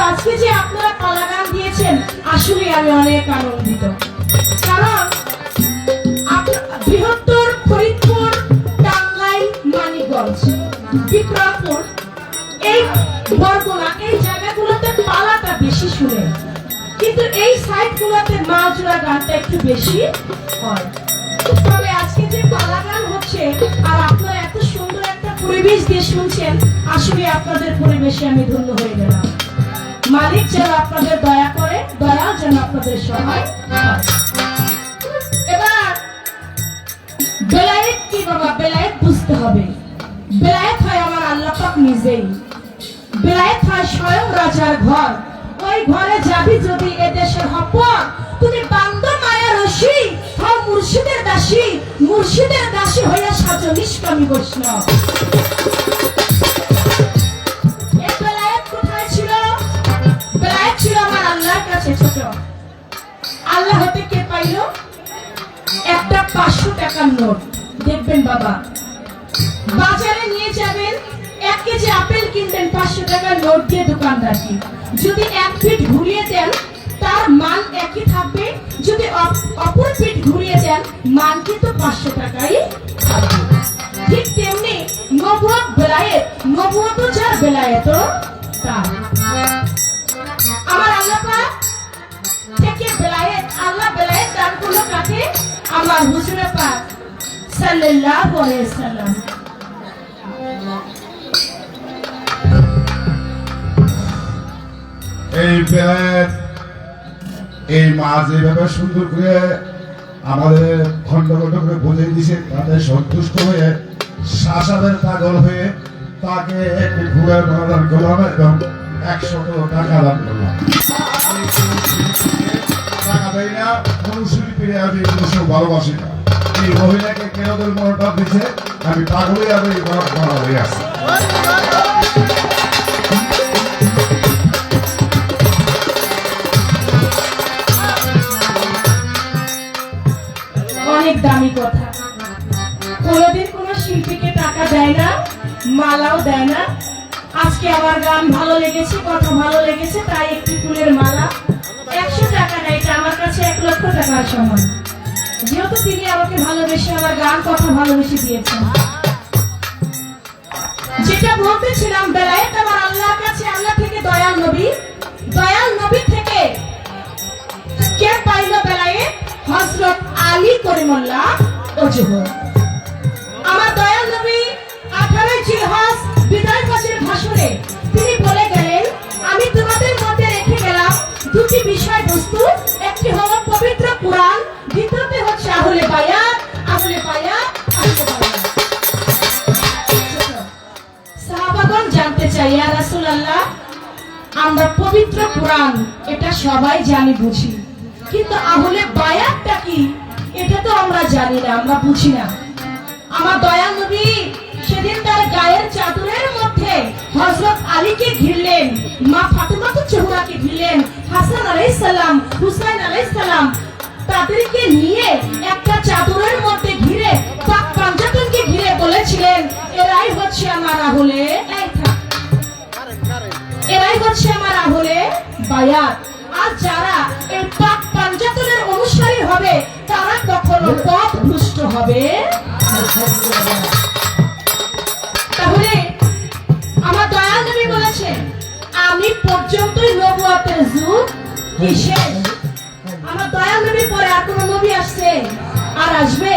আজকে যে আপনারা পালা গান দিয়েছেন আসলে আমি অনেক আনন্দিত, কারণ বৃহত্তর ফরিদপুর, টাঙ্গাইল, মানিকগঞ্জ, বিক্রমপুর, এই বরগুনা, এই জায়গাগুলোতে পালাটা বেশি শুনে, কিন্তু এই সাইডগুলোতে মাছুরা গানটা একটু বেশি হয়। তবে আজকে যে পালা গান হচ্ছে আর আপনারা এত সুন্দর একটা পরিবেশ দিয়ে শুনছেন, আসলে আপনাদের পরিবেশে আমি ধন্য হয়ে গেলাম। মালিক যেন আপনাদের দয়া করে, দয়া যেন আপনাদের সহায় হয়। এবার বেলায়েত কি বাবা? বেলায়েত বুঝতে হবে। বেলায়েত হয় আমার আল্লাহ পাক নিজেই। বেলায়েত হয় স্বয়ং রাজার ঘর। ওই ঘরে যাবি যদি এদেশের হপর, তুমি বান্দো মায়া রশি, হও মুর্শিদের দাসী, মুর্শিদের দাসী হইয়া সাজো নিষ্কামী বৈষ্ণব। এই বেলায়েত কোথায় ছিল? বেলায়েত ছিল আমার আল্লাহর কাছে ছোট। আল্লাহ হতে কে পাইল? একটা 500 টাকার নোট। দেখবেন বাবা, বাজারে নিয়ে যাবেন, 1 কেজি আপেল কিনবেন 500 টাকার নোট দিয়ে দোকানদারকে। যদি 1 ফিট ঘুরিয়ে দেন তার মান একই থাকবে, যদি অপর ফিট ঘুরিয়ে দেন মান কিন্তু 500 টাকাই থাকবে। ঠিক তেমনি নবুয়ত বেলায়েত, নবুয়ত যার বেলায়েত তার। আমার আল্লাহ পাক থেকে বেলায়েত, আল্লাহ বেলায়েত দান করলো কাকে? আমার হুজুর পাক সাল্লাল্লাহু আলাইহি সাল্লাম। এই বেলায়েত, এই মা যেভাবে সুন্দর করে আমাদের খন্ড খন্ড করে বুঝিয়ে দিয়েছে, তাতে সন্তুষ্ট হয়ে শাসাদের পাগল হয়ে তাকে একটি ভুলের প্রদান করলাম এবং 100 টাকা দান করলাম। টাকা দেয় না, মনুশিল্পীরা আমি মনুষ্য ভালোবাসি না। এই মহিলাকে কেরদের মনোটা দিচ্ছে, আমি পাগলই আর এই বড় হয়ে আসছি। অনেক দামি কথা। কোনদিন কোন শিল্পীকে টাকা দেয় না, মালাও দেয় না। আজকে আমার গান ভালো লেগেছে, কথা ভালো লেগেছে, তাই একটি ফুলের মালা। 100 টাকা না, এটা আমার কাছে 1 লক্ষ টাকার সমান। যেহেতু তিনি আমাকে ভালোবেসে, আমার গান কথা ভালোবেসে দিয়েছেন। যেটা বলতেছিলাম, বেলায়েত আমার আল্লাহর কাছে, আল্লাহ থেকে দয়াল নবী, দয়াল নবী থেকে কে পাইল বেলায়েত? হযরত আলী করিমুল্লাহ ওজহ। আমার দয়াল নবী 18 জিলহজ বিদায় হজের ভাষণে তিনি বলে গেলেন, আমি তোমাদের মধ্যে রেখে গেলাম 2টি বিষয়বস্তু। একটি হলো পবিত্র কুরআন, দ্বিতীয়টি হচ্ছে আহলে বায়াত, আহলে বায়াত, আহলে বায়াত। সাহাবাগণ জানতে চাই, ইয়া রাসূলুল্লাহ, আমরা পবিত্র কুরআন এটা সবাই জানি বুঝি, কিন্তু আহলে বায়াতটা কি এটা তো আমরা জানি না, আমরা বুঝি না। আমার দয়াল নবী সেদিন তার গায়ের চাদরের মধ্যে হযরত আলীকে ঘিরলেন, মা ফাতেমাকে জোহরাকে ঘিরলেন, হাসান আলাইহিস সালাম, হুসাইন আলাইহিস সালাম, তাদেরকে নিয়ে একটা চাদরের মধ্যে ঘিরে পাক পাঞ্জাতনকে ঘিরে বলেছিলেন, এরাই হচ্ছে আমার আহলে, এরাই হচ্ছে আমার আহলে বায়াত। আর যারা এই পাক পাঞ্জাতনের অনুসারী হবে তারা কখনো পথভ্রষ্ট হবে। তাহলে আমার দয়াল নবী বলেছেন, আমি পর্যন্তই নবুয়তের যুগ শেষ। আমার দয়াল নবী পরে আর কোন নবী আসছে? আর আসবে?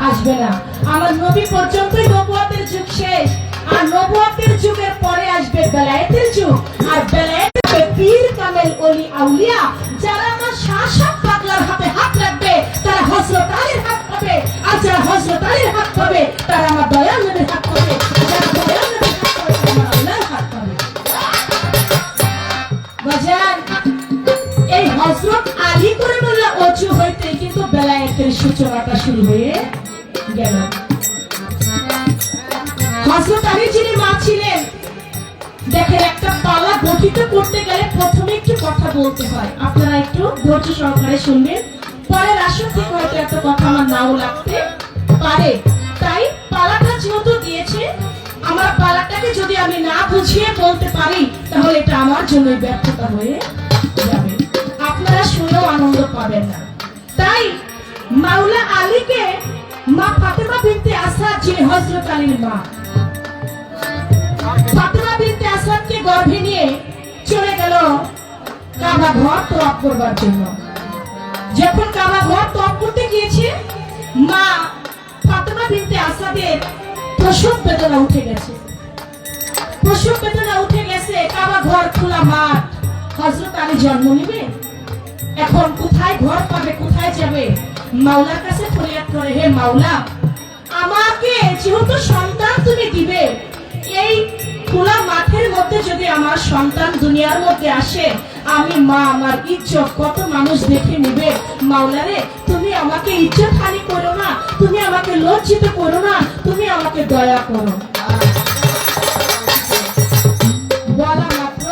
আসবে না। আমার নবী পর্যন্তই নবুয়তের যুগ শেষ, আর নবুয়তের যুগের পরে আসবে বেলায়েতের যুগ। আর বেলায়েত পীর কামেল ওলি আউলিয়া, যারা আমার শাহ পাগলার হাতে হাত রাখবে তারা হযরত আলীর হাত পাবে, আর যারা হযরত আলীর হাত পাবে তারা আমার দয়াল নবীর হাত পাবে, যারা দয়াল নবীর হাত পাবে তারা আমার আল্লাহর হাত পাবে। বাজান, এই হযরত আলী করিমুল্লাহ ওজু হইতে কিন্তু বেলায়েতের সূচনাটা শুরু হয়ে গেল। হযরত আলী যিনি মা ছিলেন, দেখেন একটা পালা গঠিত করতে গেলে প্রথমে একটু কথা বলতে হয়। আপনারা একটু ধৈর্য সহকারে শুনবেন, পরের আসর থেকে হয়তো এত কথা আমার নাও লাগতে পারে। তাই পালাটা যেহেতু দিয়েছে, আমার পালাটাকে যদি আমি না বুঝিয়ে বলতে পারি তাহলে এটা আমার জন্য ব্যর্থতা হয়ে যাবে, আপনারা শুনেও আনন্দ পাবেন না। তাই মাওলা আলীকে মা ফাতেমা বিনতে আসাদ, যিনি হযরত আলীর মা, ফাতেমা বিনতে আসাদকে গর্ভে নিয়ে চলে গেল কাবা ঘর তওয়াফ করবার জন্য। যখন কাবা ঘর তওয়াফ করতে গিয়েছে, মা ফাতেমা বিনতে আসাদের প্রসব বেদনা উঠে গেছে। প্রসব বেদনা উঠে গেছে, কাবা ঘর খোলা মাঠ, হযরত আলী জন্ম নেবে, এখন কোথায় ঘর পাবে, কোথায় যাবে? মাওলার কাছে ফরিয়াদ করে, হে মাওলা, আমাকে যেহেতু সন্তান তুমি দিবে, এই খোলা মাঠের মধ্যে যদি আমার সন্তান দুনিয়ার মধ্যে আসে, আমি মা আমার ইজ্জত কত মানুষ দেখে নেবে। মাওলারে, তুমি আমাকে ইজ্জত হানি করো না, তুমি আমাকে লজ্জিত করো না, তুমি আমাকে দয়া করো। বলা মাত্র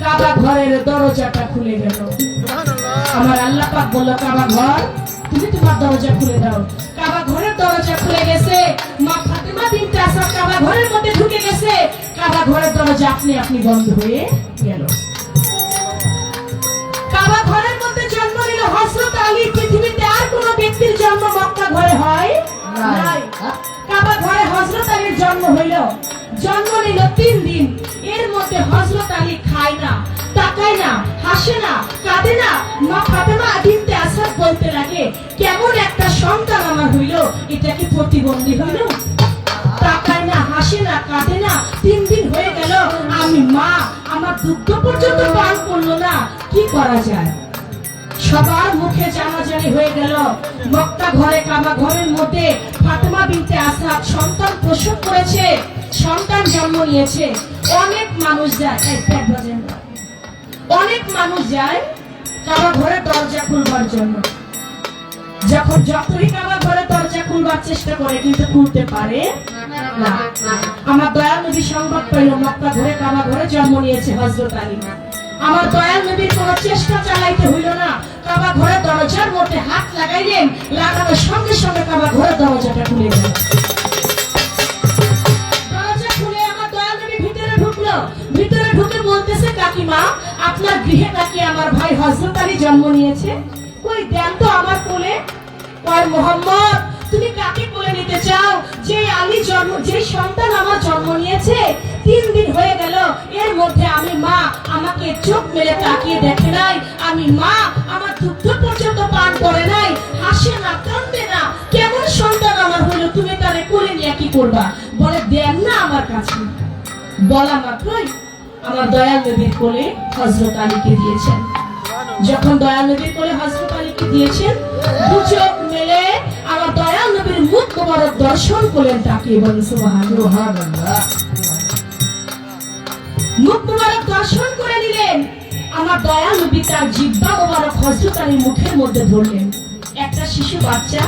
কাবা ঘরের দরজাটা খুলে গেল। আমার আল্লাহ পাক বলল, কাবা ঘর তুমি তোমার দরজা খুলে দাও। কাবা ঘরের দরজা খুলে গেছে, মা ফাতেমা বিনতে আসাদ কাবা ঘরের মধ্যে ঢুকে গেছে। কাবা ঘরের দরজা আপনি আপনি বন্ধ হয়ে গেল। কাবা ঘরের মধ্যে জন্ম নিল হযরত আলী। পৃথিবীতে আর কোন ব্যক্তির জন্ম মক্কা ঘরে হয় নাই, কাবা ঘরে হযরত আলীর জন্ম হইল। জন্ম নিল 3 দিন, এর মধ্যে হযরত আলী খায় না, তাকায় না, হাসে না, কাঁদে না। মা ফাতেমা বিনতে আসাদ বলতে লাগে, কেমন একটা সন্তান আমার হইল, এটা কি প্রতিবন্ধী হইল? তাকায় না, হাসে না, কাঁদে না, 3 দিন হয়ে গেল, আমি মা, আমার দুগ্ধ পর্যন্ত পান করলো না, কি করা যায়? সবার মুখে জানাজানি হয়ে গেল। মক্কা ঘরে, কাবা ঘরের মধ্যে ফাতেমা বিনতে আসাদ সন্তান প্রসব করেছে, সন্তান জন্ম নিয়েছে। অনেক মানুষ যায়, অনেক মানুষ যায় কাবা ঘরের দরজা খুলবার জন্য। যখন যতই কাবা ঘরের দরজা খুলবার চেষ্টা করে, কিন্তু খুলতে পারে না। আমার দয়াল নবী সংবাদ পেল, মক্কা ঘরে, কাবা ঘরে জন্ম নিয়েছে হযরত আলী। আমার দয়াল নবীর কোন চেষ্টা চালাইতে হইল না, কাবা ঘরের দরজার মধ্যে হাত লাগাইলেন, লাগানোর সঙ্গে সঙ্গে কাবা ঘরের দরজাটা খুলে গেল। দরজা খুলে আমার দয়াল নবী ভিতরে ঢুকলো। ভিতরে ঢুকে বলতেছে, কাকিমা, আপনার গৃহে নাকি আমার ভাই হযরত আলী জন্ম নিয়েছে, কই দেন তো আমার কোলে। কয়, মুহাম্মদ, তুমি কাকে কোলে নিতে চাও? যে আলী জন্ম, যে সন্তান আমার জন্ম নিয়েছে, 3 দিন হয়ে গেল, এর মধ্যে আমি মা, আমাকে চোখ মেলে তাকিয়ে দেখে নাই, আমি মা, আমার দুগ্ধ পর্যন্ত পান করে নাই, হাসে না, কাঁদে না, কেমন সন্তান আমার হলো, তুমি তারে কোলে নিয়ে কি করবা? বলে, দেন না আমার কাছে। বলা মাত্রই আমার দয়াল নবীর কোলে হযরত আলীকে দিয়েছেন। যখন দয়াল নবীর কোলে হযরত আলীকে দিয়েছেন, দু চোখ মেলে আমার দয়াল নবীর মুখ মোবারক দর্শন করলেন, তাকিয়ে বলেন সুবহানাল্লাহ। মুখ মোবারক দর্শন করে নিলেন। আমার দয়াল নবী তার জিহ্বা মোবারক হযরত আলীর মুখের মধ্যে ধরলেন। একটা শিশু বাচ্চা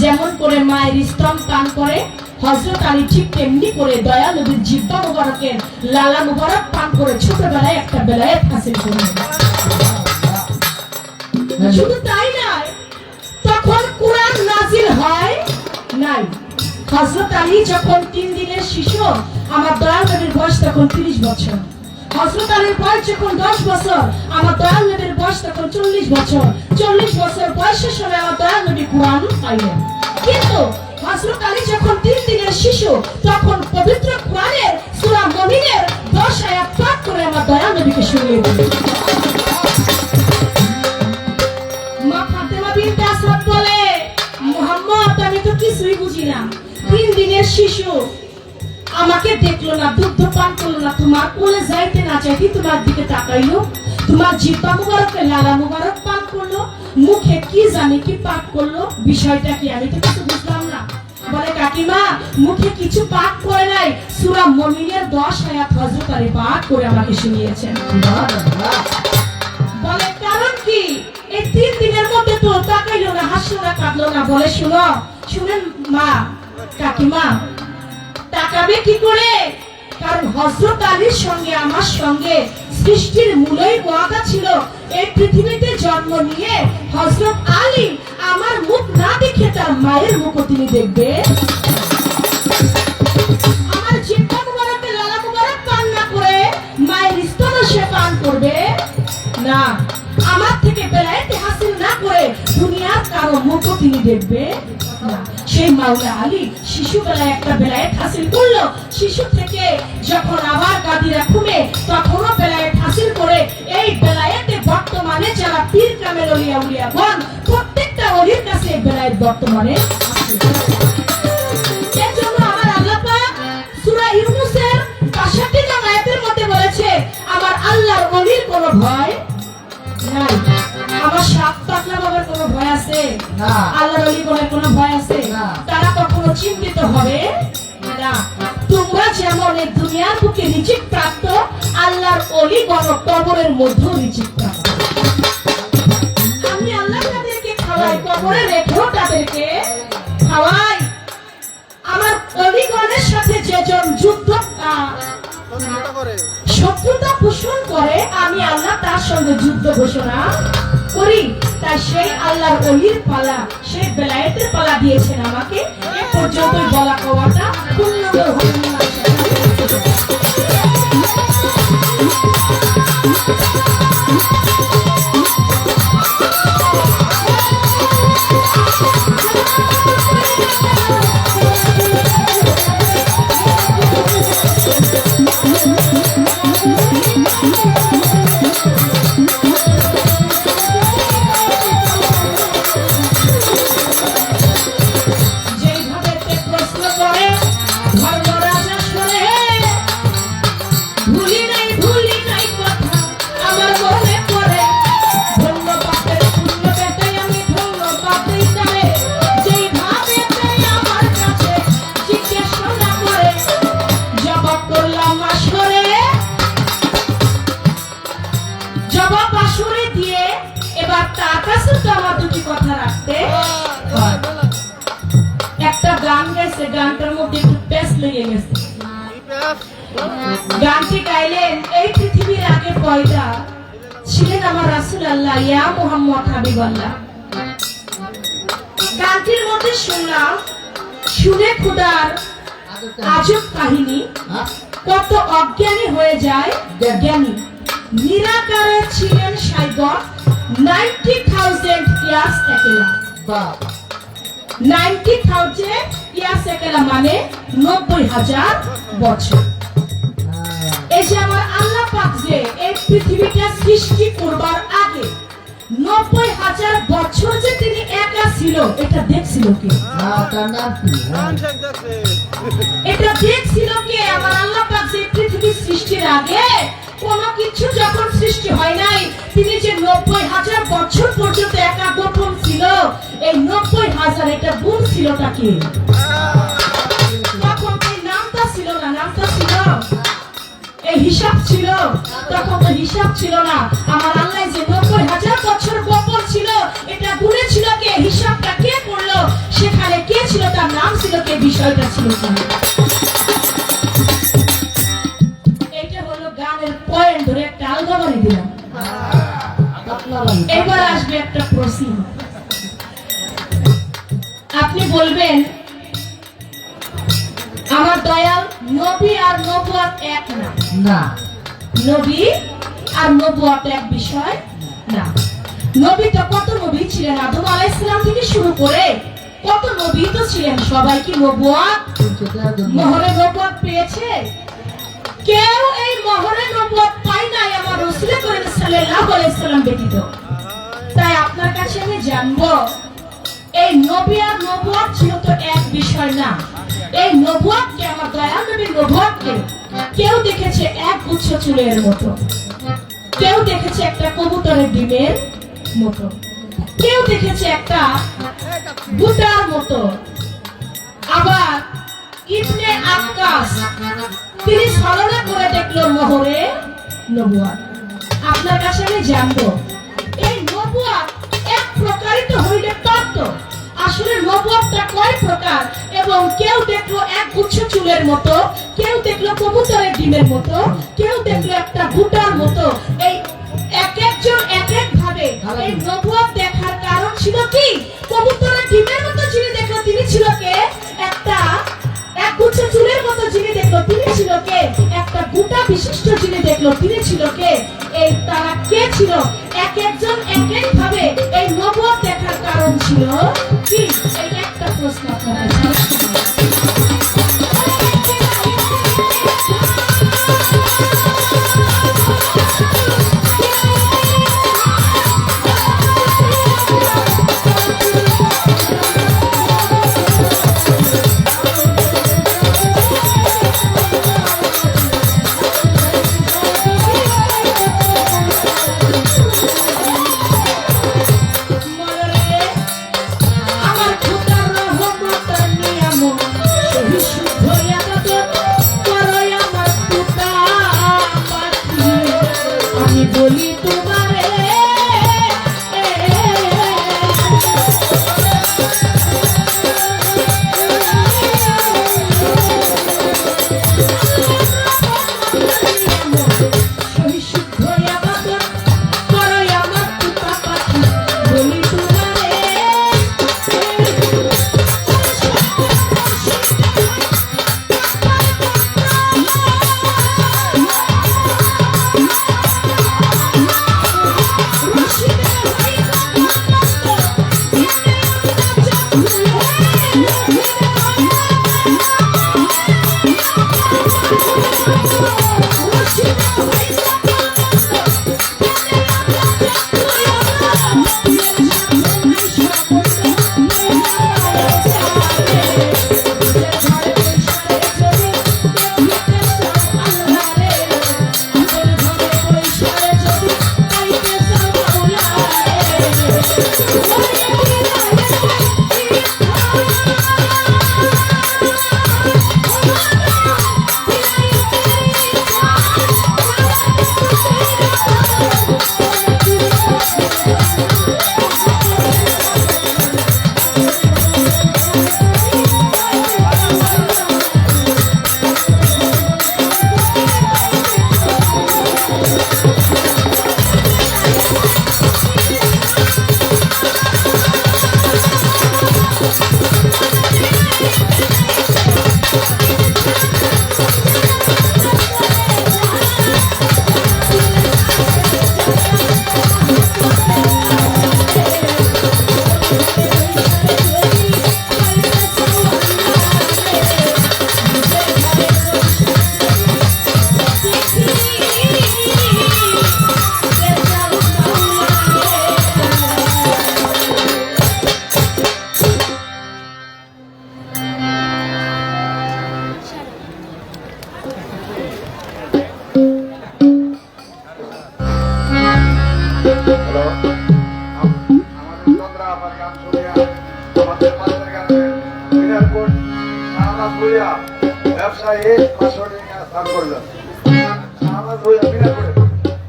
যেমন করে মায়ের স্তন পান করে, হযরত আলী ঠিক তেমনি করে দয়াল নবীর জিহ্বা মোবারকের লালা মোবারক পান করে ছোটবেলায় একটা বেলায়েত হাসিল করলেন। শুধু তাই নয়, তখন কুরআন নাজিল হয় নাই। হযরত আলী যখন 3 দিনের শিশু, আমার দয়াল নবীর বয়স তখন 30 বছর। হযরত আলীর বয়স যখন 10 বছর, আমার দয়াল নবীর বয়স তখন 40 বছর। 40 বছর বয়সের সময় আমার দয়াল নবী কুরআন পাইলেন। কিন্তু হযরত আলী যখন 3 দিনের শিশু, তখন পবিত্র কুরআনের সূরা মুমিনের 10 আয়াত পাঠ করে আমার দয়াল নবীকে শুনিয়ে দিলেন। মা ফাতেমা বিনতে আসাদ বলে, মুহাম্মদ, আমি তো কিছুই বুঝি না, 3 দিনের শিশু, আমাকে দেখলো না, দুগ্ধ পান করলো না, তোমার কোলে যাইতে না চাইতে তোমার দিকে তাকাইলো, তোমার জিহ্বা মুবারকে লালা মুবারক পান করলো, মুখে কি জানি কি পাক করলো, বিষয়টা কি আমি তো কিছু বুঝলাম না। বলে, কাকিমা, মুখে কিছু পাক করে নাই, সূরা মুমিনের 10 আয়াত হযরত আলী পাঠ করে আমাকে শুনিয়েছেন। বলে, কারণ কি? এই 3 দিনের মধ্যে তো তাকাইলো না, হাসলো না, কাঁদলো না। বলে, শুনো, শুনেন মা, কাকিমা, তাকাবে কি করে? কারণ হযরত আলীর সঙ্গে আমার সঙ্গে সৃষ্টির মূলেই ওয়াদা ছিল, এই পৃথিবীতে জন্ম নিয়ে হযরত আলী আমার মুখ না দেখে তার মায়ের মুখও তিনি দেখবে। আমার না, আমার থেকে বেলায়েতে হাসিল না করে দুনিয়ার কারো মুখ তিনি দেখবে না। সেই মাওলা আলী শিশুবেলায় একটা বেলায়েত হাসিল করলো, শিশু থেকে যখন আবার গাদিরা ঘুমে তখনও বেলায়েত হাসিল করে এই বেলায়েতে বর্তমানে যারা পীর কামেল ওলিয়া উলিয়াগণ প্রত্যেকটা ওলির কাছে এই বেলায়েত বর্তমানে আছে। এর জন্য আমার আল্লাহ পাক সূরা ইউনূসের ৬৫ নং আয়াতের মধ্যে বলেছে, আমার আল্লাহর ওলির কোনো ভয় নাই। আমার সাত পাতলা বাবার কোনো ভয় আছে না। আল্লাহর ওলি কোনো ভয় আছে না। তারা কখনো চিন্তিত হবে না। তোমরা যেমন এই দুনিয়ার বুকে রিজিক প্রাপ্ত, আল্লাহর ওলি গণ কবরের মধ্যে রিজিক প্রাপ্ত। আমি আল্লাহ তাদেরকে খাওয়াই, কবরে রেখেও তাদেরকে খাওয়াই। আমার অলিগণের সাথে যেজন যুদ্ধ শত্রুতা পোষণ করে, আমি আল্লাহ তার সঙ্গে যুদ্ধ ঘোষণা করি। তাই সেই আল্লাহর ওলির পালা, সেই বেলায়েতের পালা দিয়েছেন আমাকে। এ পর্যন্তই বলা কওয়াটা পূর্ণ গানটার মধ্যে একটু পেস লেগে গেছে। গানটি গাইলেন এই পৃথিবীর আগে পয়দা ছিলেন আমার রাসূলুল্লাহ ইয়া মুহাম্মদ হাবিবাল্লাহ। গানটির মধ্যে শুনলাম শুনে খোদার আজব কাহিনী, কত অজ্ঞানী হয়ে যায় জ্ঞানী। নিরাকারে ছিলেন সাইগর 90,000 ইয়ার্স একলা। 90,000 ইয়ার্স একলা মানে 90,000 বছর। এই যে আমার আল্লাহ পাক যে এই পৃথিবীটা সৃষ্টি করবার আগে 90,000 বছর যে তিনি একা ছিল, এটা দেখছিল কে? এটা দেখছিল কে? আমার আল্লাহ পাক যে পৃথিবী সৃষ্টির আগে কোনো কিছু যখন সৃষ্টি হয় নাই, তিনি যে 90,000 বছর পর্যন্ত একা গোপন ছিল, এই 90,000 এটা গুণ ছিলটা কি? তখন এই নামটা ছিল না, নামটা ছিল এই হিসাব ছিল, তখন তো হিসাব ছিল না। আমার আল্লাহ যে 90,000 বছর গোপন ছিল, এটা গুণে ছিল কে? হিসাবটা কে করলো? সেখানে কে ছিল? তার নাম ছিল কে? বিষয়টা ছিল কি? এটা হলো গানের পয়েন্ট ধরে একটা আলগা বাড়ি দিলাম। এবার আসবে একটা প্রশ্ন। আপনি বলবেন আমার দয়াল নবী আর নবুয়ত এক না। না, নবী আর নবুয়ত এক বিষয় না। নবী তো কত নবী ছিলেন, আদম আলাইহিস সালাম থেকে শুরু করে কত নবী তো ছিলেন। সবাই কি নবুয়ত মোহরে নবুয়ত পেয়েছে? কেউ এই মোহরে নবুয়ত পায় নাই আমার রাসূল করিম সাল্লাল্লাহু আলাইহি সাল্লাম ব্যতীত। তাই আপনার কাছে আমি জানবো, এই নবী আর নবুয়ত ছিল তো এক বিষয় না। এই নবুয়তকে, আমার দয়াল নবীর নবুয়তকে কেউ দেখেছে এক গুচ্ছ চুলের মতো, কেউ দেখেছে একটা কবুতরের ডিমের মতো, কেউ দেখেছে একটা বুটার মতো। আবার ইবনে আক্কাস তিনি ছলনা করে দেখলো মোহরে নবুয়ত। আপনার কাছে আমি জানবো, এই নবুয়ত এক প্রকারিত হইলে তত্ত্ব, আসলে নবুয়তটা কয় প্রকার? এবং কেউ দেখলো এক গুচ্ছ চুলের মতো, কেউ দেখলো কবুতরের ডিমের মতো, কেউ দেখলো একটা ভুটার মতো। এই এক একজন এক এক ভাবে এই নবুয়ত দেখার কারণ ছিল কি? কবুতরের ডিমের মতো যিনি দেখলো তিনি ছিল কে? একটা এক গুচ্ছ চুলের মতো যিনি দেখলো তিনি ছিল কে? একটা গুটা বিশিষ্ট যিনি দেখলো তিনি ছিল কে? এই তারা কে ছিল? এক একজন এক এক ভাবে এই নবুয়ত দেখার কারণ ছিল কি? এই একটা প্রশ্ন আপনাদের বলি তোমারে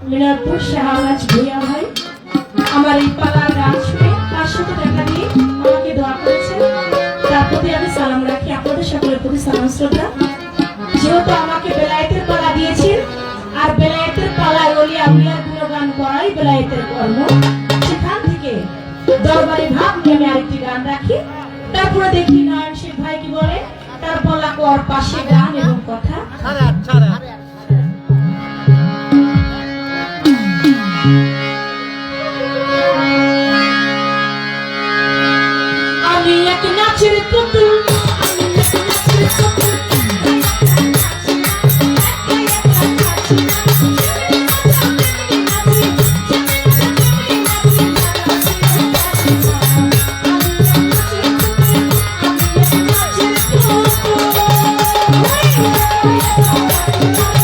মিনারপুর শাহবাজ ভূঁইয়া ভাই আমার এই পালার গান শুনে 500 টাকা দিয়ে আমাকে দোয়া করেছেন। তার প্রতি আমি সালাম রাখি, আপনাদের সকলের প্রতি সালাম শ্রদ্ধা। যেহেতু আমাকে বেলায়েতের পালা দিয়েছেন, আর বেলায়েতের পালায় ওলি আউলিয়ার গুণগান করাই বেলায়েতের কর্ম, সেখান থেকে দরবারি ভাব নিয়ে আমি আরেকটি গান রাখি। তারপরে দেখি নয়নশীল ভাই কি বলে, তার বলা কর পাশে গান এবং কথা। আমি এক নাচের পুতুল, আমি এক নাচের পুতুল, I'm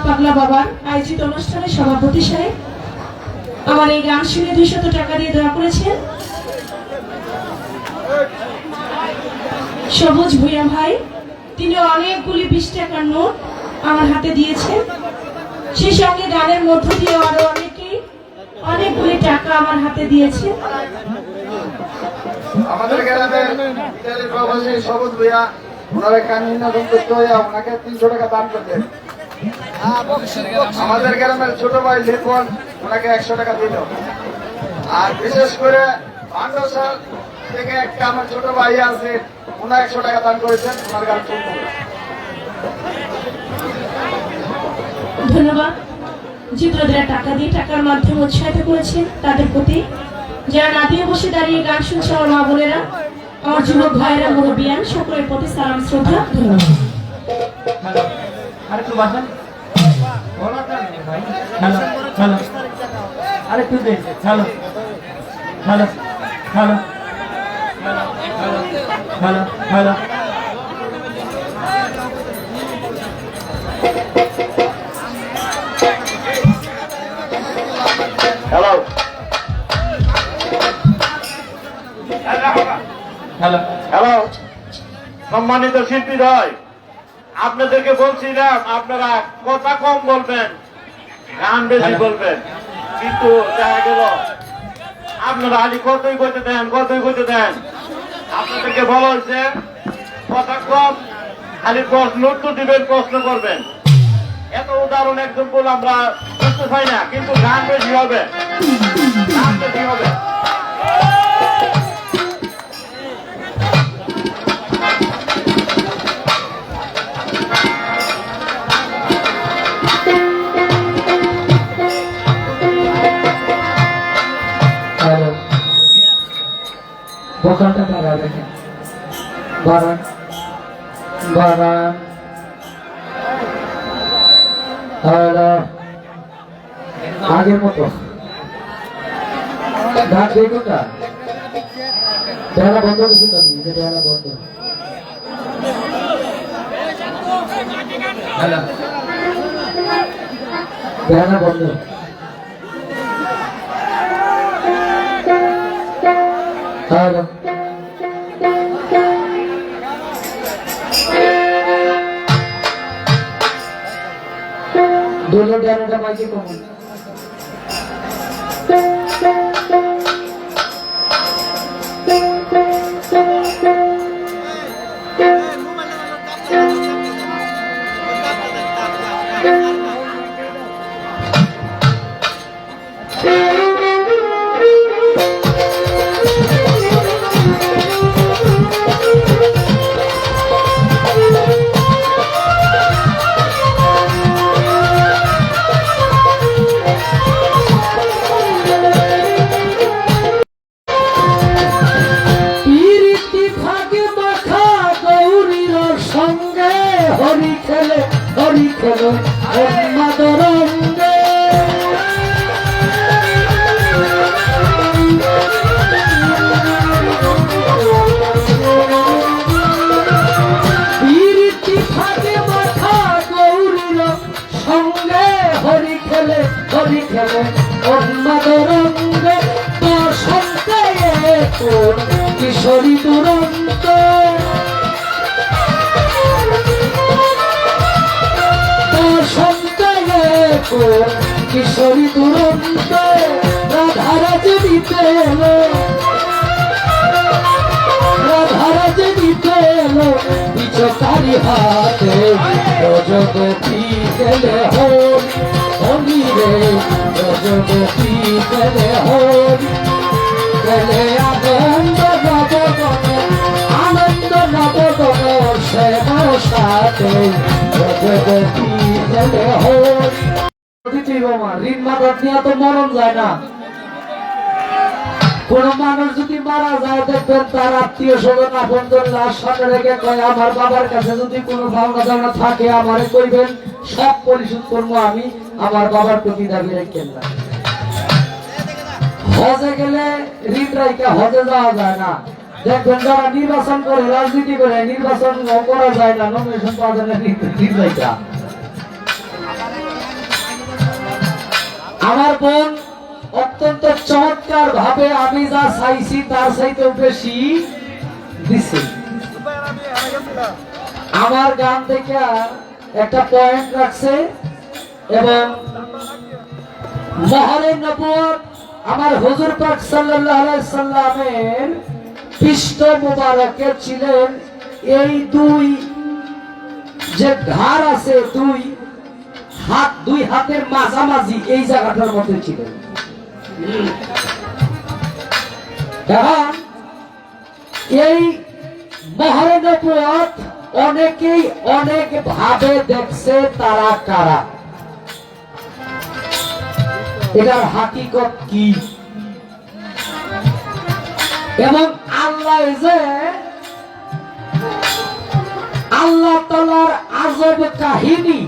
পাগলা বাবার আয়োজিত অনুষ্ঠানের সভাপতি সাহেব আমার এই গান শুনে 200 টাকা দিয়ে দয়া করেছেন। সবুজ ভূঁইয়া ভাই, তিনি অনেকগুলি 20 টাকার নোট আমার হাতে দিয়েছেন। সেই সঙ্গে গানের মধ্য দিয়ে আরো অনেকেই অনেকগুলি টাকা আমার হাতে দিয়েছে। আমাদের গ্রামের সবুজ ভূঁইয়া ওনারা কানুন নতুন করতে হয়ে ওনাকে 300 টাকা দান করতেন। আমাদের গ্রামের ছোট ভাই লিপন ওনাকে 100 টাকা দিল। আর বিশেষ করে ভান্ডাসাল থেকে একটা আমার ছোট ভাই আছে, ওনা 100 টাকা দান করেছেন। ওনার গান শুনবো। ধন্যবাদ। চিত্রদের টাকা দিয়ে টাকার মাধ্যমে উৎসাহিত করেছেন তাদের প্রতি। যারা না দিয়ে বসে দাঁড়িয়ে গান শুনছে আমার মা বোনেরা, আমার যুবক ভাইয়েরা, মুরব্বিয়ান, সকলের প্রতি সালাম শ্রদ্ধা, ধন্যবাদ। আরেকটু বাসান, হ্যালো হ্যালো, আরেকটু দে, hello hello hello hello hello. Hello hello hello, সম্মানিত শিল্পী ভাই, আপনাদেরকে বলছিলাম আপনারা কথা কম বলবেন, গান বেশি বলবেন। কিন্তু দেখা গেল আপনারা আলি কতই করতে দেন আপনাদেরকে বলা হয়েছে কথা কম, খালি প্রশ্ন উত্তর দিবেন, প্রশ্ন করবেন। এত উদাহরণ একজন বলে আমরা বুঝতে পাই না, কিন্তু গান বেশি হবে। বোকালটা তারা দেখেন বারান আগের মতো গান দেখুন না, বেলা বন্ধ করছি তো আমি, বেলা বন্ধ। বেলা বন্ধ। হ্যালো দোলো ডানাটা মাইকে কমন হরি খেলো মাদরঙ্গে প্রীতি থাকে মাথা গৌরীর সঙ্গে হরি খেলে মাদরঙ্গে তোর সঙ্গে কিশোরী দুরন্ত কিশোরী দুরন্ত রাধারাজ দিতে এলো পিছকারি হাতে রজগতি গেলে হরি রে রজগতি গেলে হরি গেলে আনন্দ নবগণ শ্যাম সাথে রজগতি গেলে হরি। ঋণ মাদার নিয়ে তো মরণ যায় না। কোন মানুষ যদি মারা যায় দেখবেন তার আত্মীয় স্বজন আপনজন লাশ সামনে রেখে কয় আমার বাবার কাছে যদি কোনো ভাবনা জানা থাকে আমারে কইবেন, সব পরিশোধ করবো আমি, আমার বাবার প্রতি দাবি রাখেন না। হজে গেলে ঋণ রাইকে হজে যাওয়া যায় না। দেখবেন যারা নির্বাচন করে রাজনীতি করে নির্বাচন করা যায় না, নমিনেশন পাওয়া যায় না ঋণ রাইকা। আমার বোন অত্যন্ত চমৎকার ভাবে আমি যা চাইছি তার চাইতে বেশি দিছে। আমার গান থেকে একটা পয়েন্ট রাখছে এবং মহরে নবুয়ত আমার হুজুর পাক সাল্লাল্লাহু আলাইহি সাল্লামের পৃষ্ঠ মুবারকে ছিলেন এই দুই যে ঘাড় আছে, দুই হাতের মাঝামাঝি এই জায়গাটার মধ্যে ছিলেন। এখন এই মহরে নবুয়ত অনেকেই অনেক ভাবে দেখছে তারা কারা, এটার হাকিকত কি, এবং আল্লাহ তাআলার আজব কাহিনী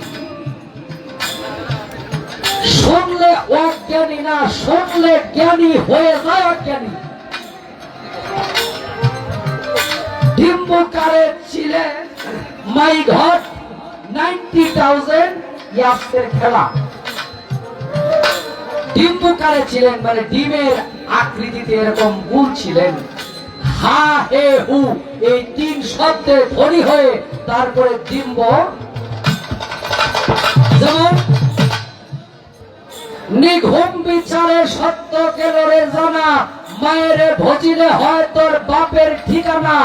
শুনলে অজ্ঞানী না, শুনলে জ্ঞানী হয়ে যায় অজ্ঞানী। ডিম্বুকারে ছিলেন মাই ঘট 90,000 ইয়ার্সের খেলা। ডিম্বুকারে ছিলেন মানে ডিমের আকৃতিতে এরকম গুল ছিলেন। হা হে হু এই তিন শব্দে ধনী হয়ে তারপরে ডিম্ব, যেমন নিঘুম বিচারে সত্য কেলরে জানা, মায়েরে ভজিলে হয় তোর বাপের ঠিকানা।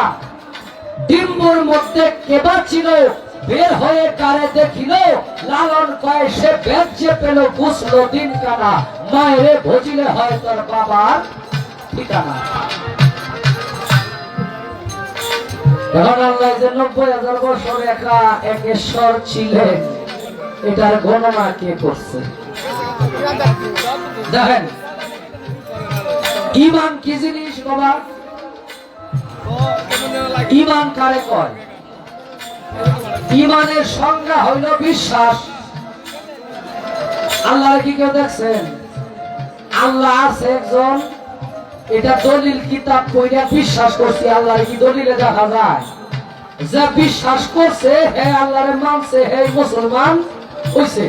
ডিম্বুর মধ্যে কেবা ছিল, বের হয়ে কারে দেখিল, লালন কয় সে বেদ যে পেল, বুঝলো দিন কানা। মায়েরে ভজিলে হয় তোর বাবার ঠিকানা। এখন আল্লাহ যে 90,000 বছর একা একেশ্বর ছিলেন, এটার গণনা কে করছে? দেখেন ঈমান কি জিনিস বাবা? ঈমান কারে কয়? ঈমানের সংজ্ঞা হইল বিশ্বাস। আল্লাহ কি কেউ দেখছেন? আল্লাহ আছে একজন, এটা দলিল কিতাব কইরা বিশ্বাস করছি। আল্লাহ কি দলিলে দেখা যায়? যে বিশ্বাস করছে হে আল্লাহরে মানছে, হে মুসলমান হইছে।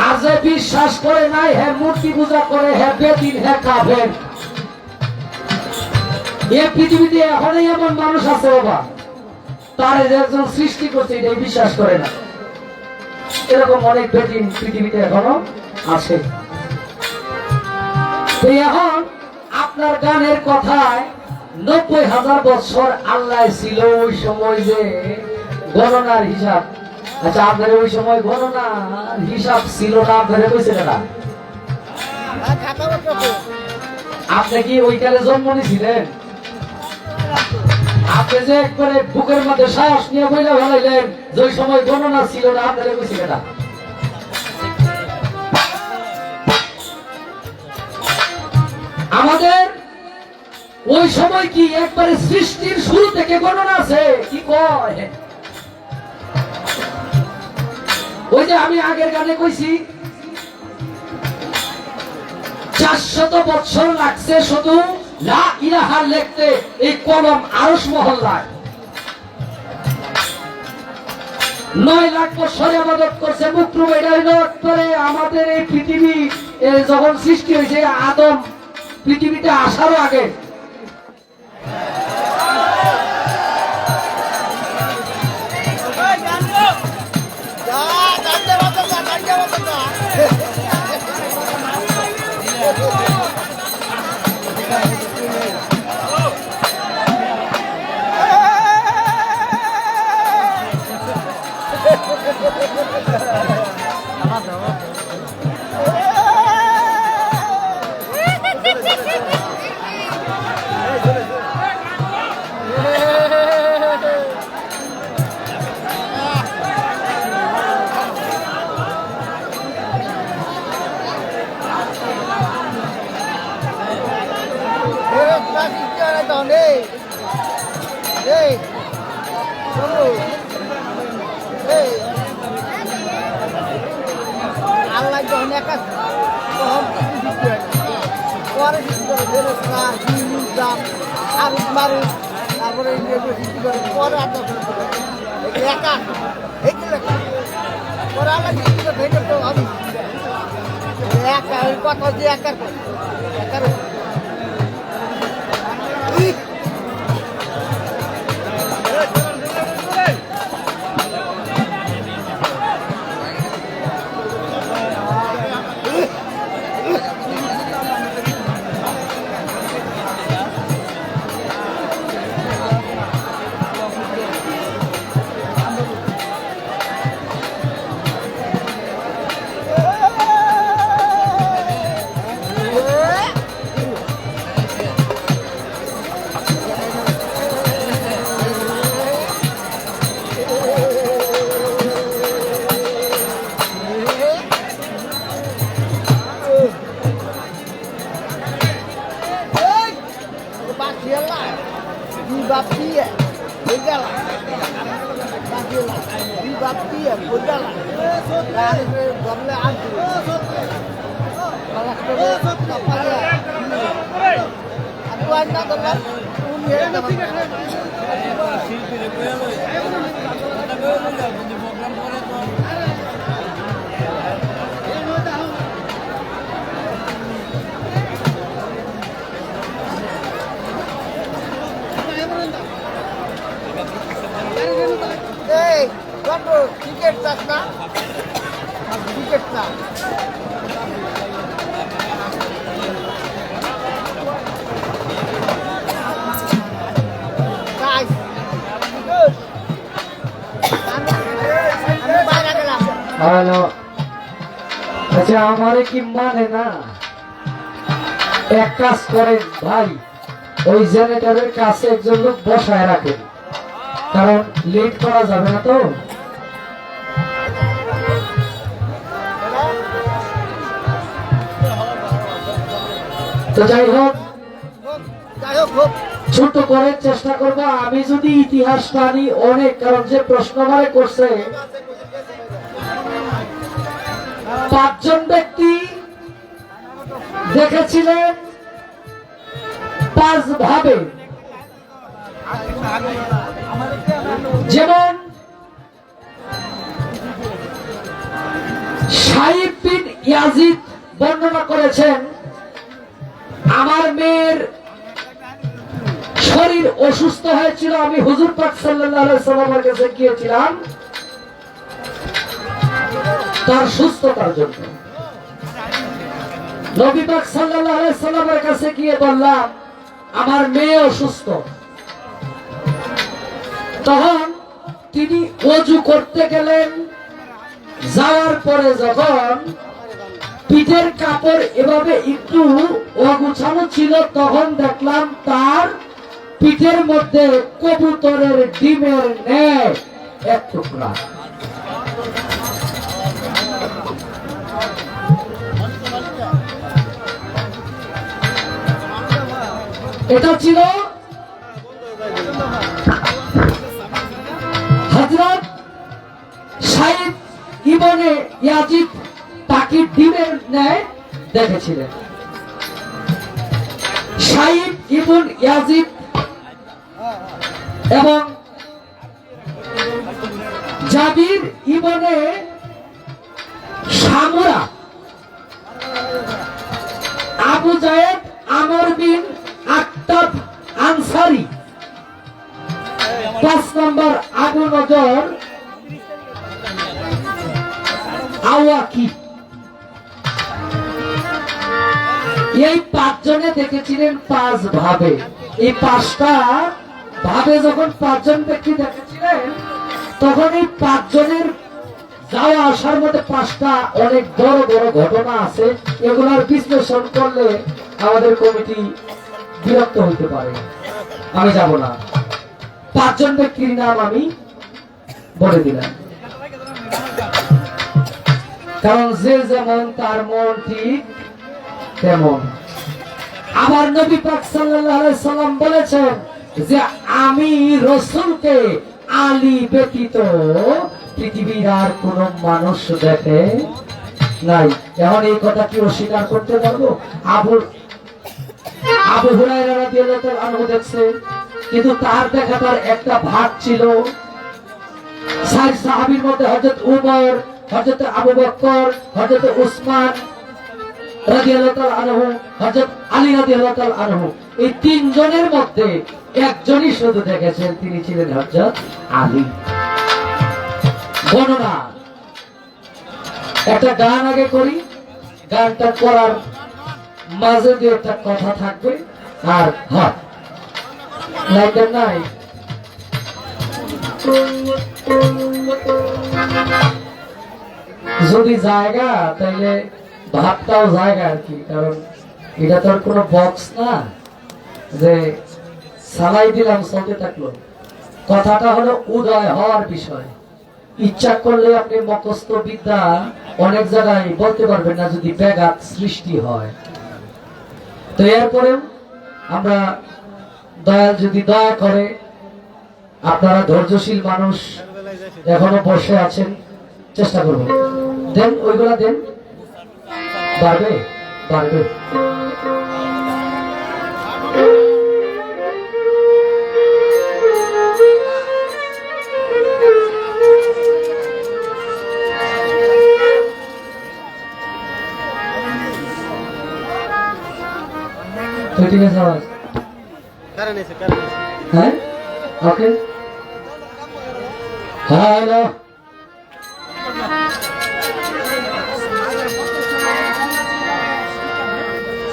আর যে বিশ্বাস করে নাই, হে মূর্তি পূজা করে, হে বেদিন, হে কাফের। এই পৃথিবীতে এখন এমন মানুষ আছে বাবা, তার একজন সৃষ্টি করছে এটাই বিশ্বাস করে না। এরকম অনেক বেদিন পৃথিবীতে এখনো আছে। তো এখন আপনার গানের কথায় 90,000 বছর আল্লাহ ছিল ওই সময় যে গণনার হিসাব। আচ্ছা আপনার ওই সময় গণনার হিসাব ছিল না, আপনারা কইছেন না? আপনি কি ওইখানে জন্ম নিয়েছিলেন? আপনি যে একবারে বুকের মধ্যে সাহস নিয়ে বইলা ফেলাইলেন যে ওই সময় গণনা ছিল না, আপনারা কইছেন না? আমাদের ওই সময় কি একবারে সৃষ্টির শুরু থেকে গণনা আছে? কি কয়? ওই যে আমি আগের গানে কইছি 400 বছর লাগছে শুধু লা ইলাহা লিখতে এই কলম আরশ মহল্লায়। 9 লাখ বছর ইবাদত করছে মুকরুম। এটা হইল করে আমাদের এই পৃথিবী যখন সৃষ্টি হয়েছে, আদম পৃথিবীতে আসারও আগে। আল্লাহ যখন একা তখন পরে আরুদ মারে, তারপরে পরে একা পরে আল্লাহ ভেঙে তো আমি একা ওই কথা যে একার একার Bapia, Bugala, Bapia, Bapia, Bugala, Gabla Antu, Papaya, aku anak teman, punya teman. Hey, tiket tak na? Tiket na. Hello, আচ্ছা আমারে কি মানে না? এক কাজ করেন ভাই, ওই জেনারেটরের কাছে একজন লোক বসায় রাখেন, কারণ লেট করা যাবে না তো। তো যাই হোক, যাই হোক হোক ছোট করে চেষ্টা করব। আমি যদি ইতিহাস জানি অনেক, কারণ যে প্রশ্ন আমারে করছে, 5 জন ব্যক্তি দেখেছিলেন 5 ভাবে। যেমন সাইফ বিন ইয়াজিদ বর্ণনা করেছেন, আমার মেয়ের শরীর অসুস্থ হয়েছিল, আমি হুজুর পাক সাল্লাল্লাহু আলাইহি সাল্লামের কাছে গিয়েছিলাম তার সুস্থতার জন্য। নবী পাক সাল্লাল্লাহু আলাইহি সাল্লামের কাছে গিয়ে বললাম আমার মেয়ে অসুস্থ। তখন তিনি ওযু করতে গেলেন, যাওয়ার পরে যখন পিঠের কাপড় এভাবে একটু অগুছানো ছিল, তখন দেখলাম তার পিঠের মধ্যে কবুতরের ডিমের ন্যায় এক টুকরা। এটা ছিল হযরত সাইদ ইবনে ইয়াজিদ, পাখির ডিমের ন্যায় দেখেছিলেন। সাইদ ইবন ইয়াজিদ এবং জাবির ইবনে সামুরা, আবু যায়েদ আমর বিন আক্তাব আনসারি, 5 নম্বর আবু নজর আওয়াকি, এই 5 জনে দেখেছিলেন 5 ভাবে। এই 5টা ভাবে যখন 5 জন ব্যক্তি দেখেছিলেন, তখন এই 5 জনের যাওয়া আসার মধ্যে 5টা অনেক বড় বড় ঘটনা আছে। এগুলোর বিশ্লেষণ করলে আমাদের কমিটি বিরক্ত হতে পারে, আমি যাব না। 5 জন ব্যক্তির নাম আমি বলে দিলাম, কারণ যে যেমন তার মন ঠিক তেমন। আবার নবী পাক সাল্লাল্লাহু আলাইহি সাল্লাম বলেছেন যে আমি রাসূলকে আলী ব্যতীত পৃথিবীর আর কোন মানুষ দেখে নাই। এখন এই কথা কি অস্বীকার করতে পারবো? আবু হুরায়রা রাদিয়াল্লাহু তাআলা আনহু দেখছে, কিন্তু তার দেখাটার একটা ভাগ ছিল। 6 সাহাবীর মধ্যে হযরত উমর, হযরত আবু বকর, হযরত উসমান রাদিয়াল্লাহু তাআলা আনহু, হযরত আলী রাদিয়াল্লাহু তাআলা আনহু, এই 3 জনের মধ্যে একজনই শুধু দেখেছেন, তিনি ছিলেন হযরত আলী। বর্ণনা একটা গান আগে করি, গানটা করার মাঝে দিয়ে একটা কথা থাকবে। আর হ্যাঁ, লাইটার নাই, যদি জায়গা তাইলে ভাবটাও জায়গা আর কি, কারণ এটা তো আর কোনো বক্স না যে সালাই দিলাম চলতে থাকলো। কথাটা হলো উদয় হওয়ার বিষয়। ইচ্ছা করলে আপনি মুখস্থ বিদ্যা অনেক জায়গায় বলতে পারবেন না যদি ব্যাঘাত সৃষ্টি হয়। তো এরপরেও আমরা দয়াল যদি দয়া করে, আপনারা ধৈর্যশীল মানুষ এখনো বসে আছেন, চেষ্টা করব, দেন ওইগুলা দেন, বাড়বে বাড়বে। তো ঠিক আছে, আওয়াজ হ্যাঁ, ওকে, হ্যালো,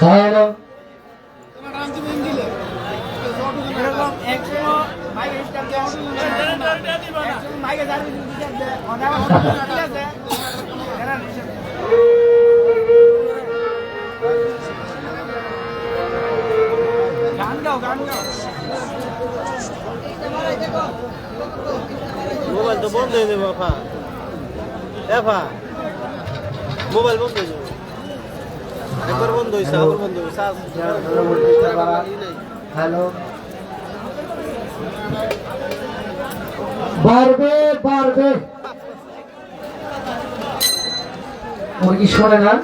হ্যালো, মোবাইল তো বন্ধ হয়ে যাবে এফা এফা মোবাইল বন্ধ হয়ে যাবে একবার বন্ধ হয়েছে আবার বন্ধ হয়েছে হ্যালো বাড়বে বাড়বে ওর কি শোনে না